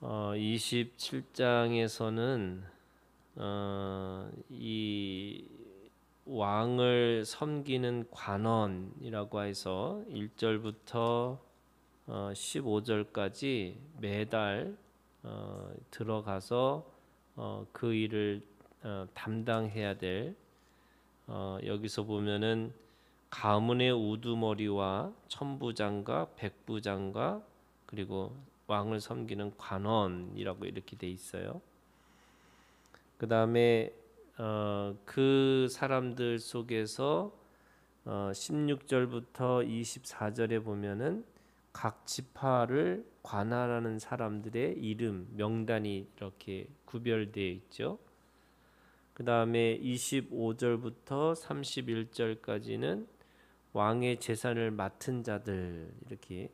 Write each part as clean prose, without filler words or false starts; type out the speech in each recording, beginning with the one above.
27장에서는 이 왕을 섬기는 관원이라고 해서 1절부터 15절까지 매달 들어가서 그 일을 담당해야 될 여기서 보면은 가문의 우두머리와 천부장과 백부장과 그리고 왕을 섬기는 관원이라고 이렇게 돼 있어요. 그 다음에 그 사람들 속에서 16절부터 24절에 보면은 각 지파를 관할하는 사람들의 이름, 명단이 이렇게 구별되어 있죠. 그 다음에 25절부터 31절까지는 왕의 재산을 맡은 자들, 이렇게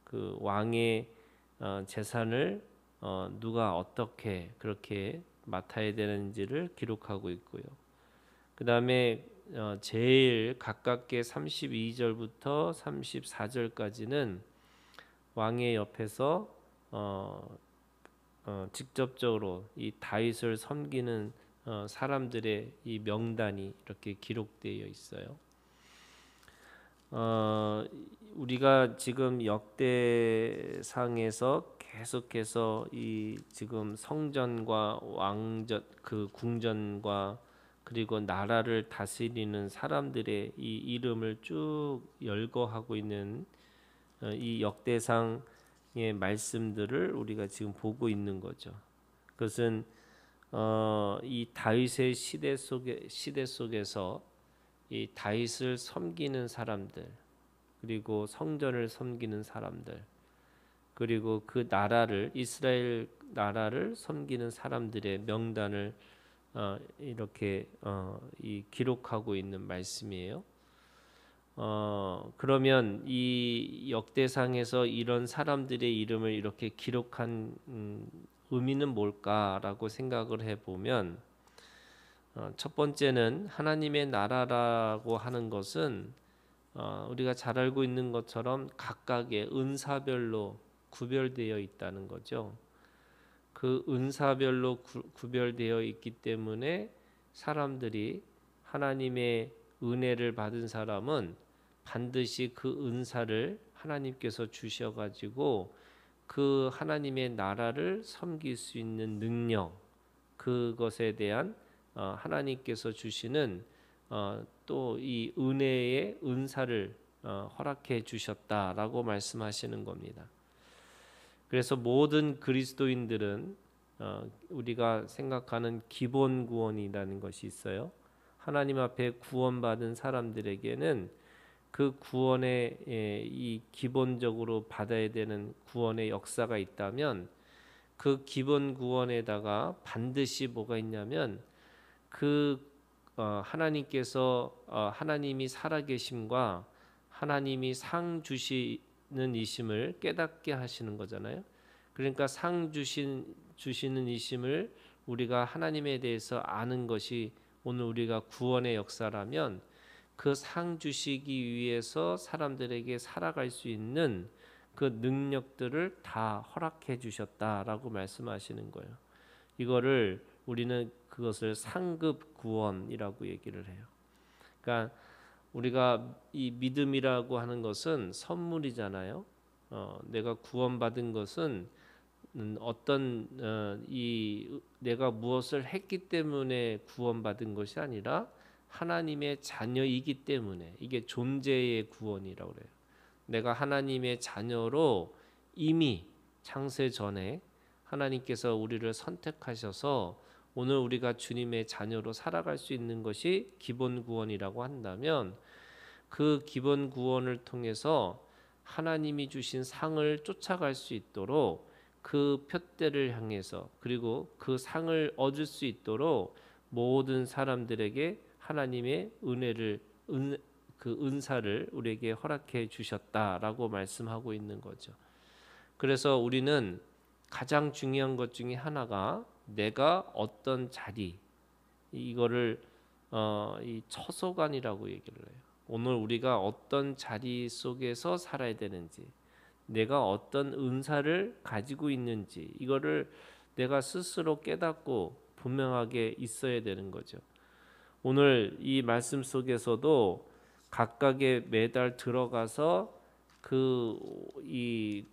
그 왕의 재산을 누가 어떻게 그렇게 맡아야 되는지를 기록하고 있고요. 그 다음에 제일 가깝게 32절부터 34절까지는 왕의 옆에서 직접적으로 이 다윗을 섬기는 사람들의 이 명단이 이렇게 기록되어 있어요. 우리가 지금 역대상에서 계속해서 이 지금 성전과 왕전 그 궁전과 그리고 나라를 다스리는 사람들의 이 이름을 쭉 열거하고 있는 이 역대상의 말씀들을 우리가 지금 보고 있는 거죠. 그것은 이 다윗의 시대 속에서 이 다윗을 섬기는 사람들, 그리고 성전을 섬기는 사람들, 그리고 그 나라를 이스라엘 나라를 섬기는 사람들의 명단을 이렇게 이 기록하고 있는 말씀이에요. 그러면 이 역대상에서 이런 사람들의 이름을 이렇게 기록한 의미는 뭘까라고 생각을 해보면 첫 번째는 하나님의 나라라고 하는 것은 우리가 잘 알고 있는 것처럼 각각의 은사별로 구별되어 있다는 거죠. 그 은사별로 구별되어 있기 때문에 사람들이 하나님의 은혜를 받은 사람은 반드시 그 은사를 하나님께서 주셔가지고 그 하나님의 나라를 섬길 수 있는 능력, 그것에 대한 하나님께서 주시는 또 이 은혜의 은사를 허락해 주셨다라고 말씀하시는 겁니다. 그래서 모든 그리스도인들은 우리가 생각하는 기본 구원이라는 것이 있어요. 하나님 앞에 구원받은 사람들에게는 그 구원의 이 기본적으로 받아야 되는 구원의 역사가 있다면 그 기본 구원에다가 반드시 뭐가 있냐면 그 하나님께서 하나님이 살아계심과 하나님이 상 주시는 이심을 깨닫게 하시는 거잖아요. 그러니까 상 주시는 이심을 우리가 하나님에 대해서 아는 것이 오늘 우리가 구원의 역사라면 그 상 주시기 위해서 사람들에게 살아갈 수 있는 그 능력들을 다 허락해 주셨다라고 말씀하시는 거예요. 이거를 우리는 그것을 상급 구원이라고 얘기를 해요. 그러니까 우리가 이 믿음이라고 하는 것은 선물이잖아요. 내가 구원받은 것은 어떤 이 내가 무엇을 했기 때문에 구원받은 것이 아니라 하나님의 자녀이기 때문에 이게 존재의 구원이라고 그래요. 내가 하나님의 자녀로 이미 창세 전에 하나님께서 우리를 선택하셔서 오늘 우리가 주님의 자녀로 살아갈 수 있는 것이 기본 구원이라고 한다면 그 기본 구원을 통해서 하나님이 주신 상을 쫓아갈 수 있도록 그 표대를 향해서 그리고 그 상을 얻을 수 있도록 모든 사람들에게 하나님의 그 은사를 우리에게 허락해 주셨다라고 말씀하고 있는 거죠. 그래서 우리는 가장 중요한 것 중에 하나가 내가 어떤 자리, 이거를 이 처소관이라고 얘기를 해요. 오늘 우리가 어떤 자리 속에서 살아야 되는지, 내가 어떤 은사를 가지고 있는지 이거를 내가 스스로 깨닫고 분명하게 있어야 되는 거죠. 오늘 이 말씀 속에서도 각각의 매달 들어가서 이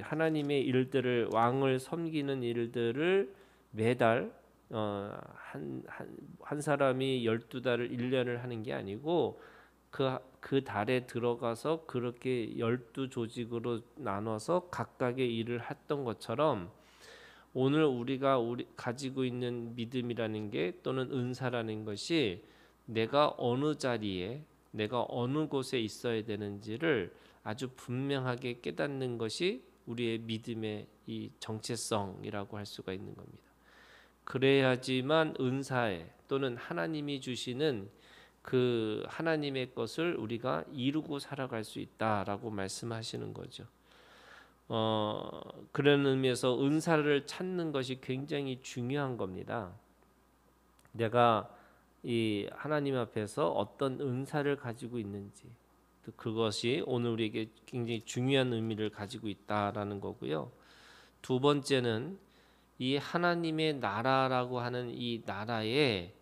하나님의 일들을 왕을 섬기는 일들을 매달 한 사람이 12달을 1년을 하는 게 아니고 그 달에 들어가서 그렇게 12조직으로 나눠서 각각의 일을 했던 것처럼 오늘 우리가 가지고 있는 믿음이라는 게 또는 은사라는 것이 내가 어느 자리에 내가 어느 곳에 있어야 되는지를 아주 분명하게 깨닫는 것이 우리의 믿음의 이 정체성이라고 할 수가 있는 겁니다. 그래야지만 은사에 또는 하나님이 주시는 그 하나님의 것을 우리가 이루고 살아갈 수 있다라고 말씀하시는 거죠. 그런 의미에서 은사를 찾는 것이 굉장히 중요한 겁니다. 내가 이 하나님 앞에서 어떤 은사를 가지고 있는지 그것이 오늘 우리에게 굉장히 중요한 의미를 가지고 있다라는 거고요. 두 번째는 이 하나님의 나라라고 하는 이 나라에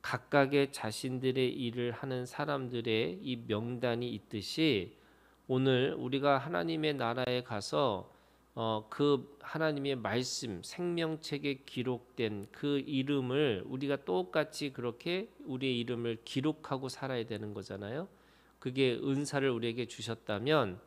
각각의 자신들의 일을 하는 사람들의 이 명단이 있듯이 오늘 우리가 하나님의 나라에 가서 그 하나님의 말씀 생명책에 기록된 그 이름을 우리가 똑같이 그렇게 우리의 이름을 기록하고 살아야 되는 거잖아요. 그게 은사를 우리에게 주셨다면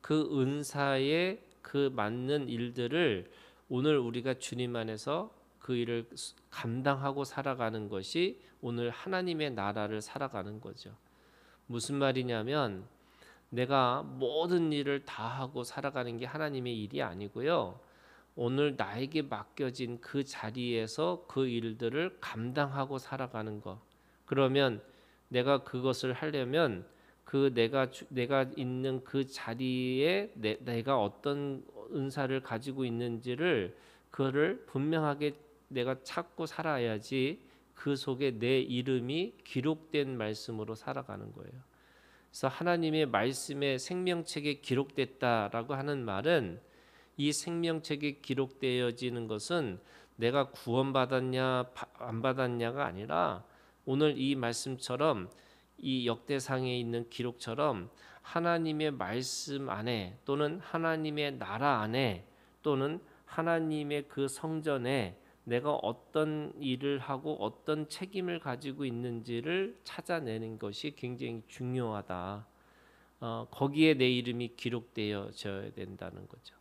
그 은사에 그 맞는 일들을 오늘 우리가 주님 안에서 그 일을 감당하고 살아가는 것이 오늘 하나님의 나라를 살아가는 거죠. 무슨 말이냐면 내가 모든 일을 다 하고 살아가는 게 하나님의 일이 아니고요. 오늘 나에게 맡겨진 그 자리에서 그 일들을 감당하고 살아가는 것. 그러면 내가 그것을 하려면 그 내가 있는 그 자리에 내가 어떤 은사를 가지고 있는지를 그거를 분명하게 내가 찾고 살아야지 그 속에 내 이름이 기록된 말씀으로 살아가는 거예요. 그래서 하나님의 말씀에 생명책에 기록됐다라고 하는 말은 이 생명책에 기록되어지는 것은 내가 구원받았냐 안 받았냐가 아니라 오늘 이 말씀처럼 이 역대상에 있는 기록처럼 하나님의 말씀 안에 또는 하나님의 나라 안에 또는 하나님의 그 성전에 내가 어떤 일을 하고 어떤 책임을 가지고 있는지를 찾아내는 것이 굉장히 중요하다. 거기에 내 이름이 기록되어져야 된다는 거죠.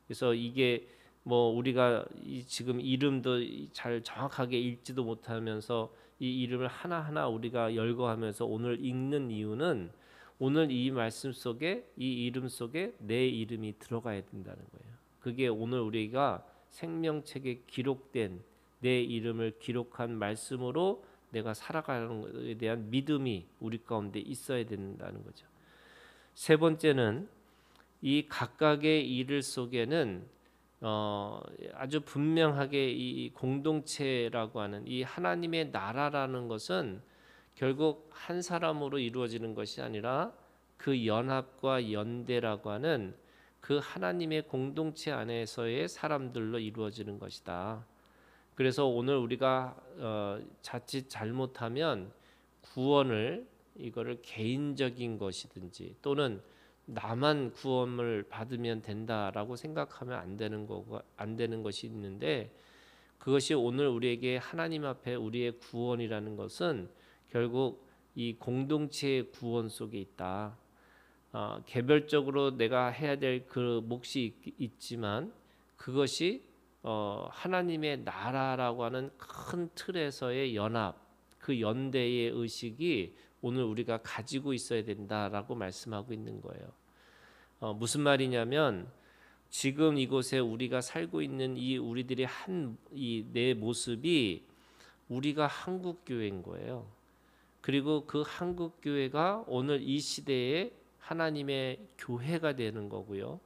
그래서 이게 뭐 우리가 지금 이름도 잘 정확하게 읽지도 못하면서 이 이름을 하나하나 우리가 열거하면서 오늘 읽는 이유는 오늘 이 말씀 속에 이 이름 속에 내 이름이 들어가야 된다는 거예요. 그게 오늘 우리가 생명책에 기록된 내 이름을 기록한 말씀으로 내가 살아가는 것에 대한 믿음이 우리 가운데 있어야 된다는 거죠. 세 번째는 이 각각의 일을 속에는 아주 분명하게 이 공동체라고 하는 이 하나님의 나라라는 것은 결국 한 사람으로 이루어지는 것이 아니라 그 연합과 연대라고 하는 그 하나님의 공동체 안에서의 사람들로 이루어지는 것이다. 그래서 오늘 우리가 자칫 잘못하면 구원을 이거를 개인적인 것이든지 또는 나만 구원을 받으면 된다라고 생각하면 안 되는 것이 있는데 그것이 오늘 우리에게 하나님 앞에 우리의 구원이라는 것은 결국 이 공동체의 구원 속에 있다. 개별적으로 내가 해야 될 그 몫이 있지만 그것이 하나님의 나라라고 하는 큰 틀에서의 연합, 그 연대의 의식이 오늘 우리가 가지고 있어야 된다라고 말씀하고 있는 거예요. 무슨 말이냐면 지금 이곳에 우리가 살고 있는 이 우리들의 이 내 모습이 우리가 한국 교회인 거예요. 그리고 그 한국 교회가 오늘 이 시대에 하나님의 교회가 되는 거고요.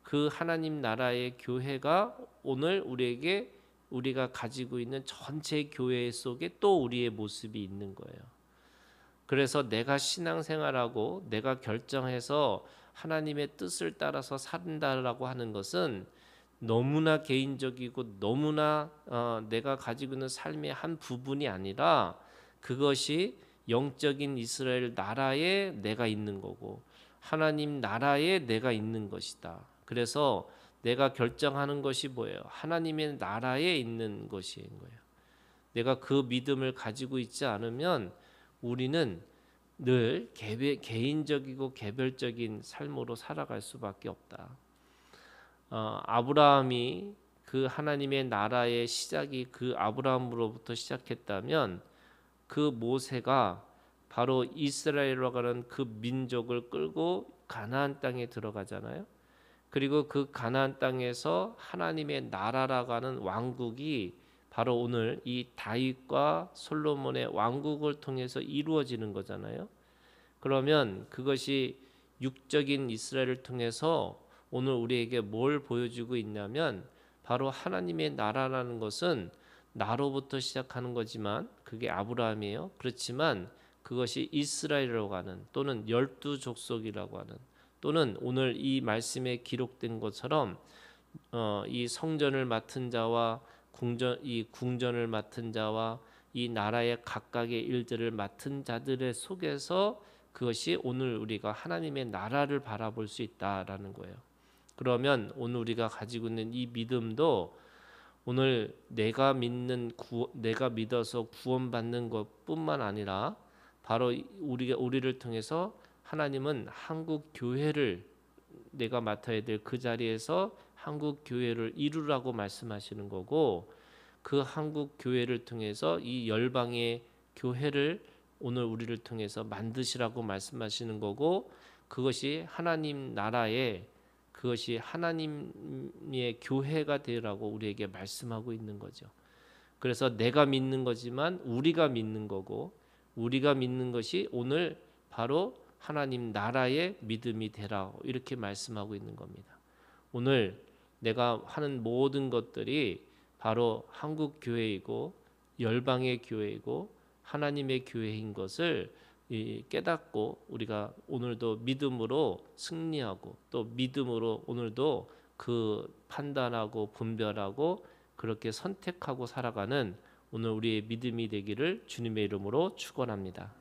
그 하나님 나라의 교회가 오늘 우리에게 우리가 가지고 있는 전체 교회 속에 또 우리의 모습이 있는 거예요. 그래서 내가 신앙생활하고 내가 결정해서 하나님의 뜻을 따라서 산다라고 하는 것은 너무나 개인적이고 너무나 내가 가지고 있는 삶의 한 부분이 아니라 그것이 영적인 이스라엘 나라에 내가 있는 거고 하나님 나라에 내가 있는 것이다. 그래서 내가 결정하는 것이 뭐예요? 하나님의 나라에 있는 것인 거예요. 내가 그 믿음을 가지고 있지 않으면 우리는 늘 개인적이고 개별적인 삶으로 살아갈 수밖에 없다. 아브라함이 그 하나님의 나라의 시작이 그 아브라함으로부터 시작했다면 그 모세가 바로 이스라엘로 가는 그 민족을 끌고 가나안 땅에 들어가잖아요. 그리고 그 가나안 땅에서 하나님의 나라라고 하는 왕국이 바로 오늘 이 다윗과 솔로몬의 왕국을 통해서 이루어지는 거잖아요. 그러면 그것이 육적인 이스라엘을 통해서 오늘 우리에게 뭘 보여주고 있냐면 바로 하나님의 나라라는 것은 나로부터 시작하는 거지만 그게 아브라함이에요. 그렇지만 그것이 이스라엘이라고 하는 또는 12족속이라고 하는 또는 오늘 이 말씀에 기록된 것처럼 이 성전을 맡은 자와 궁전을 맡은 자와 이 나라의 각각의 일들을 맡은 자들의 속에서 그것이 오늘 우리가 하나님의 나라를 바라볼 수 있다라는 거예요. 그러면 오늘 우리가 가지고 있는 이 믿음도 오늘 내가 믿어서 구원받는 것뿐만 아니라 바로 우리를 통해서 하나님은 한국 교회를 내가 맡아야 될 그 자리에서 한국 교회를 이루라고 말씀하시는 거고 그 한국 교회를 통해서 이 열방의 교회를 오늘 우리를 통해서 만드시라고 말씀하시는 거고 그것이 하나님 나라의 그것이 하나님의 교회가 되라고 우리에게 말씀하고 있는 거죠. 그래서 내가 믿는 거지만 우리가 믿는 거고 우리가 믿는 것이 오늘 바로 하나님 나라의 믿음이 되라 이렇게 말씀하고 있는 겁니다. 오늘 내가 하는 모든 것들이 바로 한국 교회이고 열방의 교회이고 하나님의 교회인 것을 깨닫고 우리가 오늘도 믿음으로 승리하고 또 믿음으로 오늘도 그 판단하고 분별하고 그렇게 선택하고 살아가는 오늘 우리의 믿음이 되기를 주님의 이름으로 축원합니다.